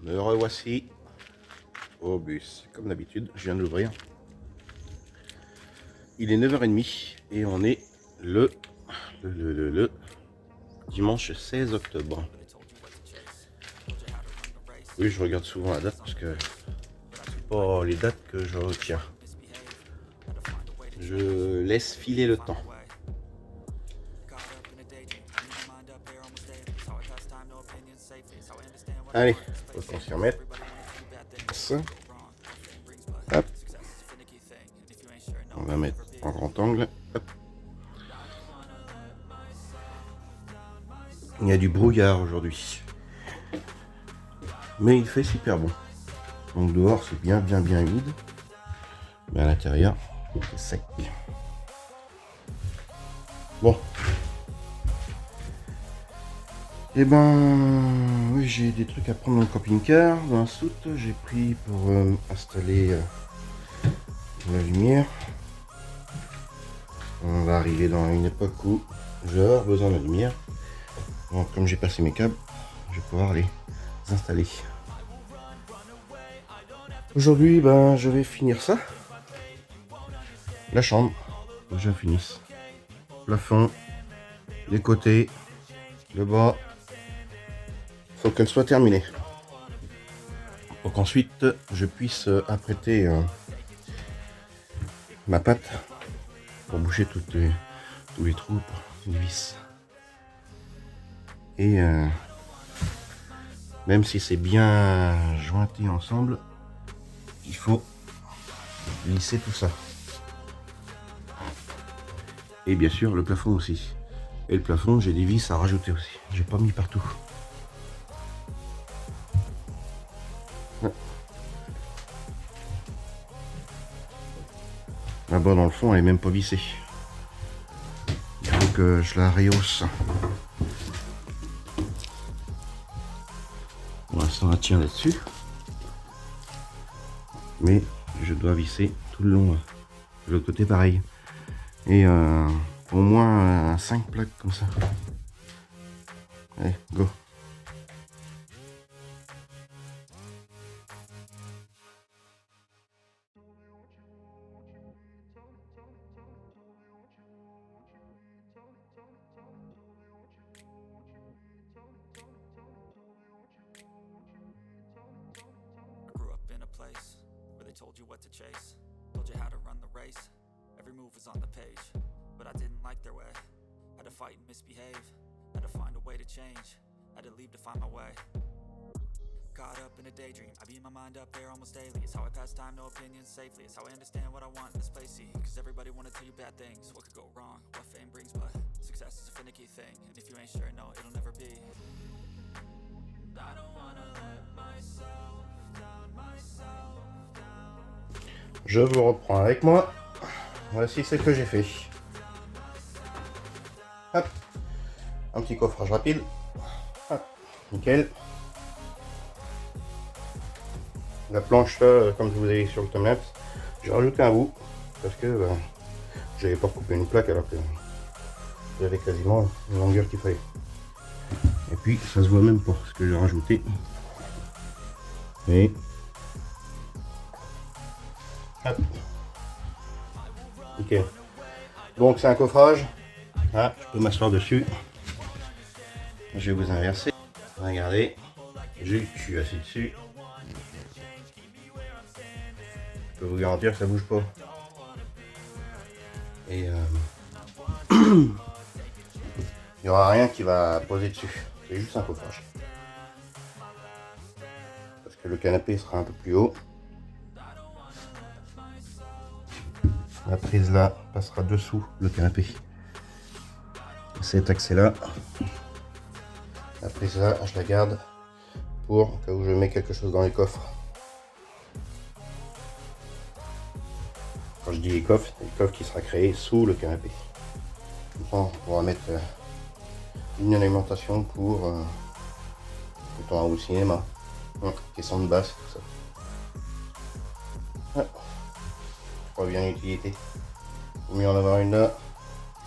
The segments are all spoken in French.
Me revoici au bus. Comme d'habitude, je viens de l'ouvrir. Il est 9h30 et on est le dimanche 16 octobre. Oui, je regarde souvent la date parce que c'est pas les dates que je retiens. Je laisse filer le temps. Allez, faut qu'on s'y remette. Hop. On va mettre en grand angle. Hop. Il y a du brouillard aujourd'hui. Mais il fait super bon. Donc dehors c'est bien humide. Mais à l'intérieur, c'est sec. Bon. Et ben, oui, j'ai des trucs à prendre dans le camping-car. Dans la soute, j'ai pris pour installer la lumière. On va arriver dans une époque où je vais avoir besoin de la lumière. Donc, comme j'ai passé mes câbles, je vais pouvoir les installer. Aujourd'hui, ben, je vais finir ça. La chambre, faut que je finisse. Plafond, les côtés, le bas. Faut qu'elle soit terminée. Pour qu'ensuite je puisse apprêter ma pâte pour boucher tous les trous, les vis. Et même si c'est bien jointé ensemble, il faut lisser tout ça. Et bien sûr le plafond aussi. Et le plafond, j'ai des vis à rajouter aussi. J'ai pas mis partout. Là-bas dans le fond, elle est même pas vissée. Il faut que je la rehausse. Pour l'instant, elle tient là-dessus. Mais je dois visser tout le long. De l'autre côté, pareil. Et au moins 5 plaques comme ça. Allez, go. Told you what to chase, told you how to run the race. Every move was on the page, but I didn't like their way. Had to fight and misbehave, had to find a way to change, had to leave to find my way. Caught up in a daydream, I beat my mind up there almost daily. It's how I pass time, no opinions safely. It's how I understand what I want in this place, see. Cause everybody wanna tell you bad things, what could go wrong, what fame brings. But success is a finicky thing, and if you ain't sure, no, it'll never be. I don't wanna let myself down, myself. Je vous reprends avec moi. Voici ce que j'ai fait. Hop. Un petit coffrage rapide. Hop. Nickel. La planche, comme je vous ai dit sur le timelapse, j'ai rajouté un bout parce que j'avais pas coupé une plaque alors que j'avais quasiment une longueur qu'il fallait. Et puis ça se voit même pas ce que j'ai rajouté. Et hop. Ok. Donc c'est un coffrage. Ah, je peux m'asseoir dessus. Je vais vous inverser. Regardez. Je suis assis dessus. Je peux vous garantir que ça bouge pas. Et il n'y aura rien qui va poser dessus. C'est juste un coffrage. Parce que le canapé sera un peu plus haut. La prise là passera dessous le canapé. Cet accès là, la prise là, je la garde pour cas où je mets quelque chose dans les coffres. Quand je dis les coffres, c'est le coffre qui sera créé sous le canapé. Comme ça, on pourra mettre une alimentation pour plutôt au cinéma, caisson de basse, tout ça. Ouais. Pas bien l'utilité. Il vaut mieux en avoir une là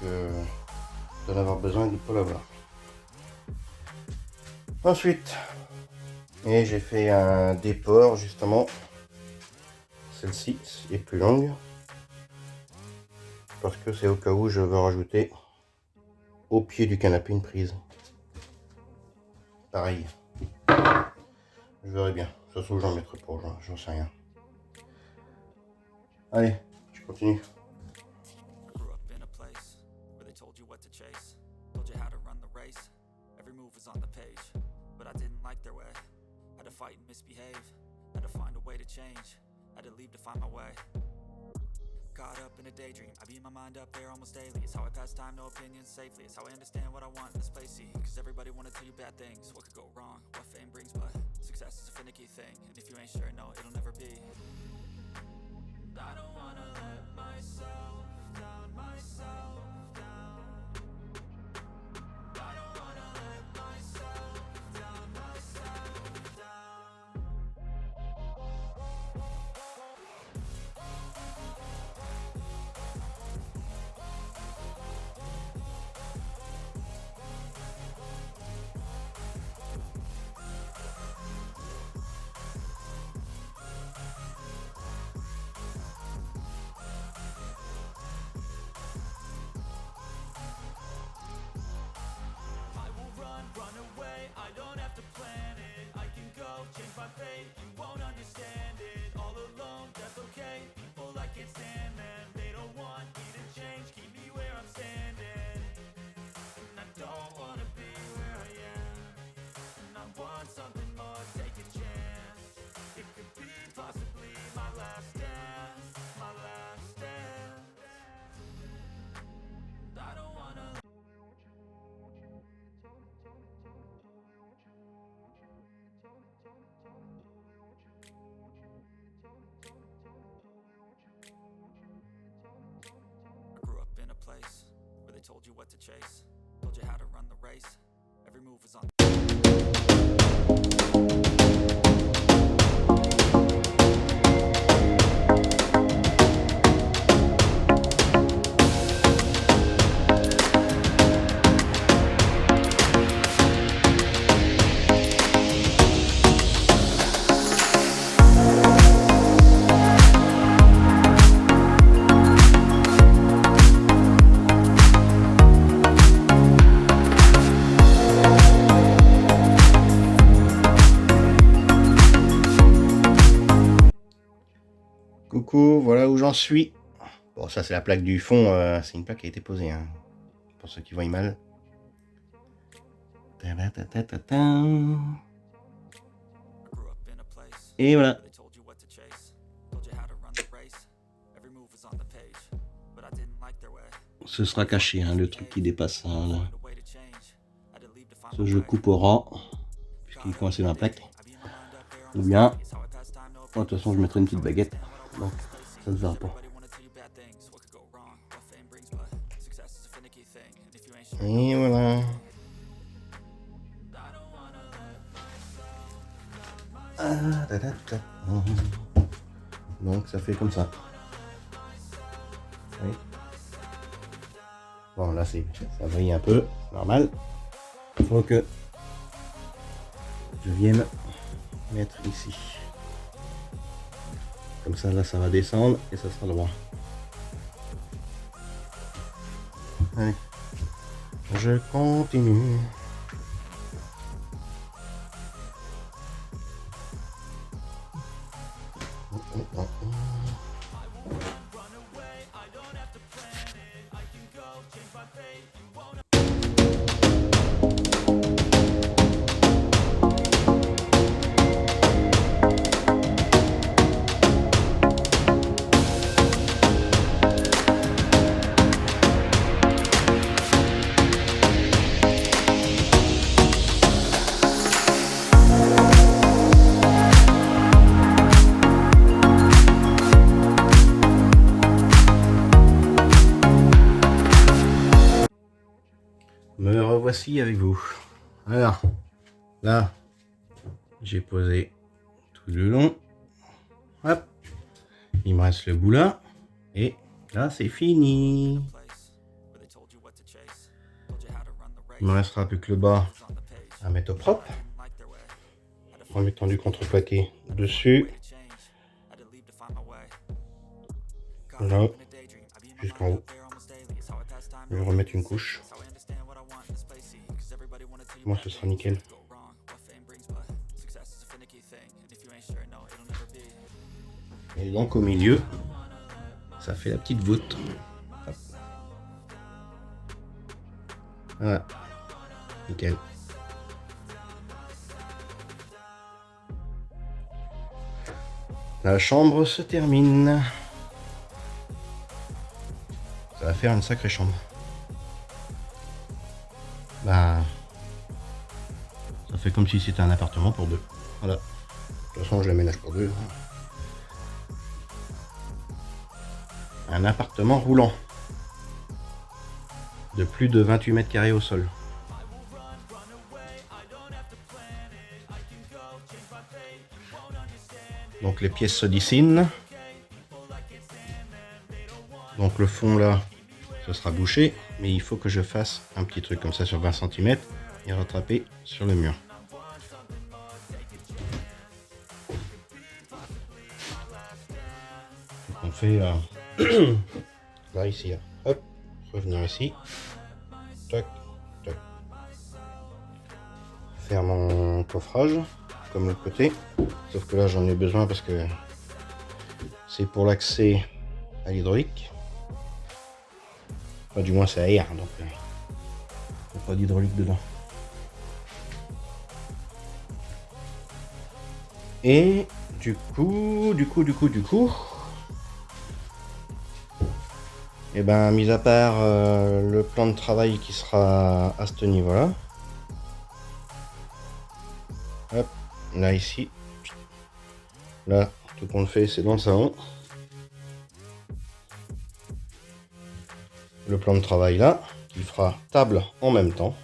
que d'en avoir besoin et de ne pas l'avoir. Ensuite, Et j'ai fait un déport justement. Celle-ci est plus longue. Parce que c'est au cas où je veux rajouter au pied du canapé une prise. Pareil. Je verrai bien. Ça se trouve j'en mettrai pas, j'en sais rien. Allez, je continue. Fight and misbehave, had to find a way to change, had to leave to find my way. Caught up in a daydream, I beat my mind up there almost daily. It's how I pass time, no opinions safely. It's how I understand what I want in this place, see. Cause everybody wanna tell you bad things, what could go wrong, what fame brings. But success is a finicky thing, and if you ain't sure, no, it'll never be. I don't wanna let myself down, myself down. I don't wanna let myself down, myself down. Run away, I don't have to plan it. I can go, change my fate, you won't understand it. All alone, that's okay, people I can't stand them. They don't want me to change, keep me where I'm standing. And I don't wanna be where I am, and I want something more, take a chance. It could be possibly my last dance, my last dance. I don't wanna. Told you what to chase, told you how to run the race. Every move was on. Coucou, voilà où j'en suis. Bon, ça c'est la plaque du fond, c'est une plaque qui a été posée, hein, pour ceux qui voient mal. Et voilà. Ce sera caché, hein, le truc qui dépasse. Hein, là. Ce je coupe au ras, puisqu'il est coincé dans la plaque. Ou bien, de toute façon je mettrai une petite baguette, donc ça ne se verra pas. Et voilà. Donc ça fait comme ça. Oui. Bon là ça brille un peu, normal. Il faut que je vienne mettre ici. Comme ça là ça va descendre et ça sera droit. Allez, je continue. Me revoici avec vous. Alors, là, j'ai posé tout le long. Hop, il me reste le bout là. Et là, c'est fini. Il me restera plus que le bas à mettre au propre. en mettant du contreplaqué dessus. Là, jusqu'en haut. Je vais remettre une couche. Moi, ce sera nickel. Et donc au milieu, ça fait la petite voûte. Hop. Voilà, nickel. La chambre se termine. Ça va faire une sacrée chambre. Bah, ça fait comme si c'était un appartement pour deux. Voilà. De toute façon, je l'aménage pour deux. Un appartement roulant de plus de 28 mètres carrés au sol. Donc les pièces se dessinent. Donc le fond là, ce sera bouché, mais il faut que je fasse un petit truc comme ça sur 20 cm et rattraper sur le mur. Donc on fait là ici, là. Hop, revenir ici, tac, tac. Faire mon coffrage comme l'autre côté, sauf que là j'en ai besoin parce que c'est pour l'accès à l'hydraulique. Enfin, du moins c'est à air, donc il n'y a pas d'hydraulique dedans. Et du coup, et ben mis à part le plan de travail qui sera à ce niveau-là. Hop, là ici. Là, tout qu'on le fait, c'est dans le salon. Le plan de travail là, qui fera table en même temps.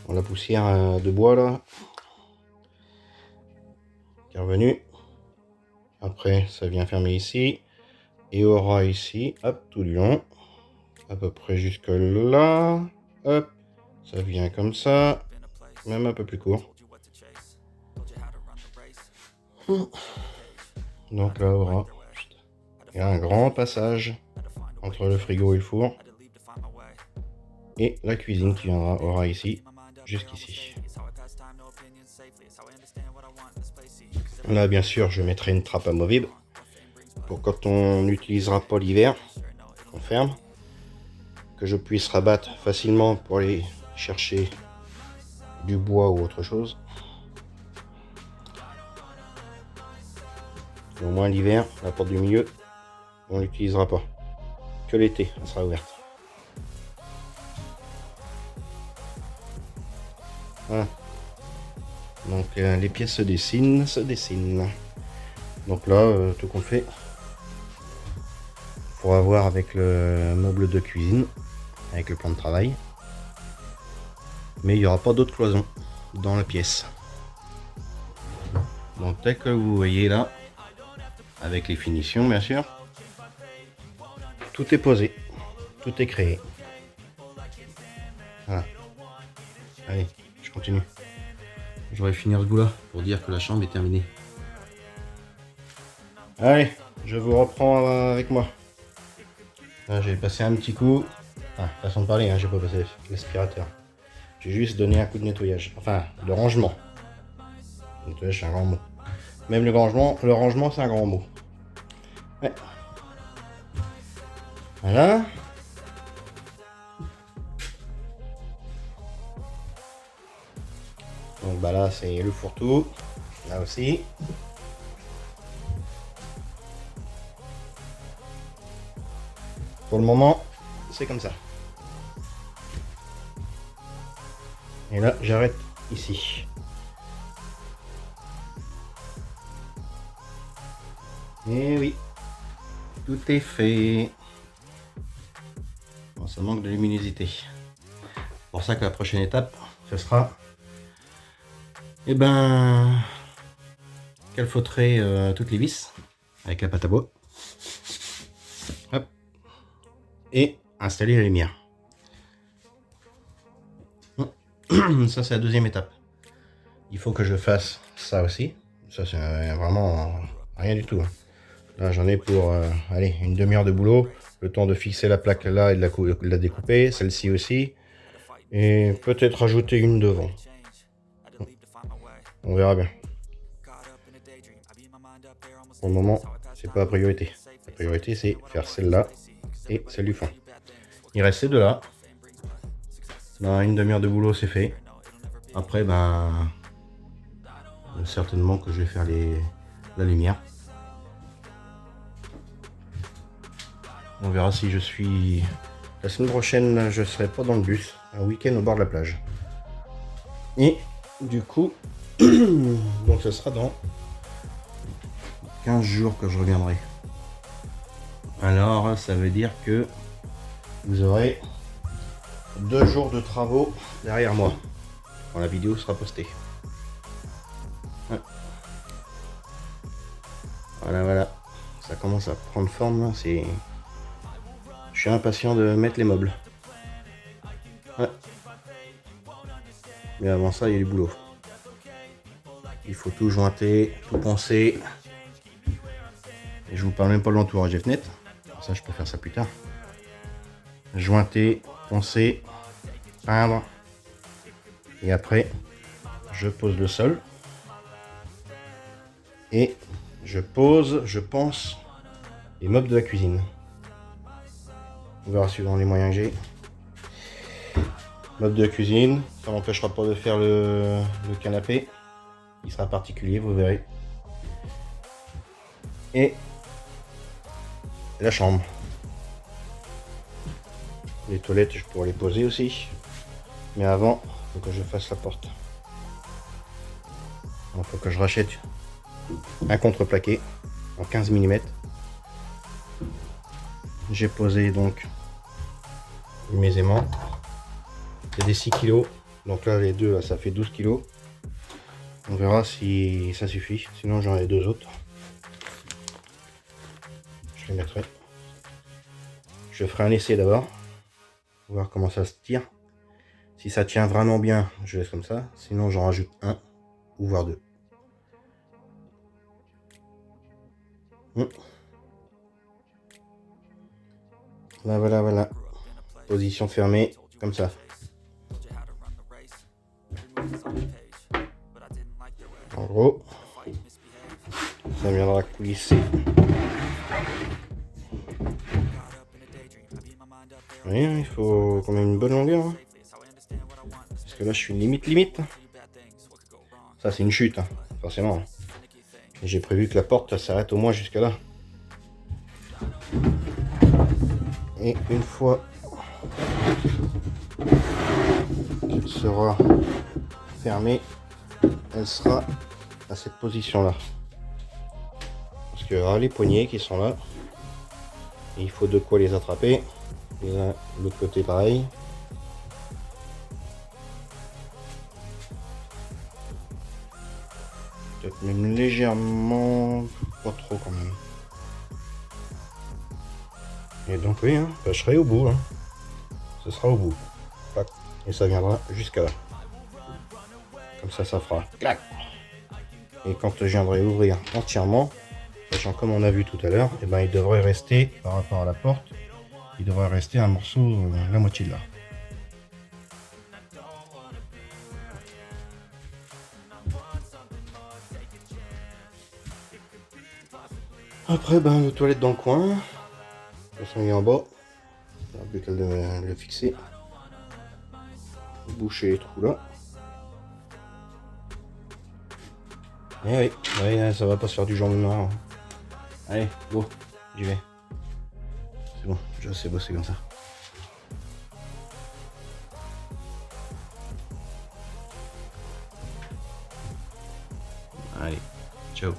Bon, la poussière de bois là, qui est revenue. Après, ça vient fermer ici. Et aura ici, hop, tout du long. À peu près jusque là. Hop, ça vient comme ça. Même un peu plus court. Donc là, aura. Il y a un grand passage entre le frigo et le four. Et la cuisine qui viendra, aura ici, jusqu'ici. Là, bien sûr, je mettrai une trappe amovible pour quand on n'utilisera pas l'hiver, qu'on ferme, que je puisse rabattre facilement pour aller chercher du bois ou autre chose. Et au moins l'hiver, la porte du milieu, on l'utilisera pas. Que l'été, elle sera ouverte. Voilà. Donc les pièces se dessinent. Donc là, tout qu'on fait, il faudra voir avec le meuble de cuisine, avec le plan de travail. Mais il n'y aura pas d'autres cloisons dans la pièce. Donc tel que vous voyez là, avec les finitions bien sûr, tout est posé, tout est créé. Voilà. Allez, je continue. Je vais finir ce bout là pour dire que la chambre est terminée. Allez, je vous reprends avec moi. Là, j'ai passé un petit coup. Enfin, façon de parler, hein, j'ai pas passé l'aspirateur. J'ai juste donné un coup de nettoyage. Enfin, de rangement. Le nettoyage, c'est un grand mot. Même le rangement, c'est un grand mot. Ouais. Voilà. Donc bah là, c'est le fourre-tout. Là aussi. Pour le moment, c'est comme ça. Et là, j'arrête ici. Et oui, tout est fait. Bon, ça manque de luminosité. Pour ça que la prochaine étape, ce sera, calfautrer toutes les vis avec la pâte à bois. Hop. Et installer la lumière. Ça, c'est la deuxième étape. il faut que je fasse ça aussi. Ça, c'est vraiment rien du tout. Là, j'en ai pour allez, une demi-heure de boulot. Le temps de fixer la plaque là et de la découper. Celle-ci aussi. Et peut-être rajouter une devant. On verra bien. Pour le moment, c'est pas la priorité. La priorité, c'est faire celle-là et celle du fond. Il reste ces deux-là. Dans une demi-heure de boulot, c'est fait. Après, ben, certainement que je vais faire la lumière. On verra si je suis... La semaine prochaine, je serai pas dans le bus. Un week-end au bord de la plage. Et du coup, donc ce sera dans 15 jours que je reviendrai. Alors, ça veut dire que vous aurez 2 jours de travaux derrière moi quand la vidéo sera postée. Ouais. Voilà, ça commence à prendre forme. Je suis impatient de mettre les meubles. Ouais. Mais avant ça, il y a du boulot. Il faut tout jointer, tout poncer. Et je vous parle même pas de l'entourage des fenêtres. Ça, je peux faire ça plus tard. Jointer, poncer, peindre. Et après, je pose le sol. Et je pense, les meubles de la cuisine. On verra suivant les moyens que j'ai. Meubles de la cuisine, ça m'empêchera pas de faire le canapé. Il sera particulier, vous verrez. Et la chambre. Les toilettes, je pourrais les poser aussi. Mais avant, il faut que je fasse la porte. Il faut que je rachète un contreplaqué en 15 mm. J'ai posé donc mes aimants. C'est des 6 kg. Donc là, les deux, là, ça fait 12 kg. On verra si ça suffit. Sinon, j'en ai 2 autres. Je les mettrai. Je ferai un essai d'abord. Voir comment ça se tire. Si ça tient vraiment bien, je laisse comme ça. Sinon, j'en rajoute un ou voire 2. Voilà. Position fermée, comme ça. En gros, ça viendra coulisser. Oui, il faut quand même une bonne longueur. Hein. Parce que là, je suis limite. Ça, c'est une chute, hein, forcément. J'ai prévu que la porte s'arrête au moins jusqu'à là. Et une fois qu'elle sera fermée, elle sera à cette position-là. Parce qu'il y aura les poignées qui sont là. Et il faut de quoi les attraper. Et là, l'autre côté pareil. Peut-être même légèrement, pas trop quand même. Et donc oui, hein, je serai au bout. Hein. Ce sera au bout. Et ça viendra jusqu'à là. Comme ça, ça fera clac. Et quand je viendrai ouvrir entièrement, sachant comme on a vu tout à l'heure, et ben il devrait rester, par rapport à la porte, il devrait rester un morceau, la moitié de là. Après, ben, les toilettes dans le coin. De toute façon, il est en bas. Il n'y a plus qu'à le fixer. Boucher les trous là. Et oui, ça va pas se faire du jour au lendemain. Allez, go, j'y vais. C'est bon, je sais bosser comme ça. Allez, ciao.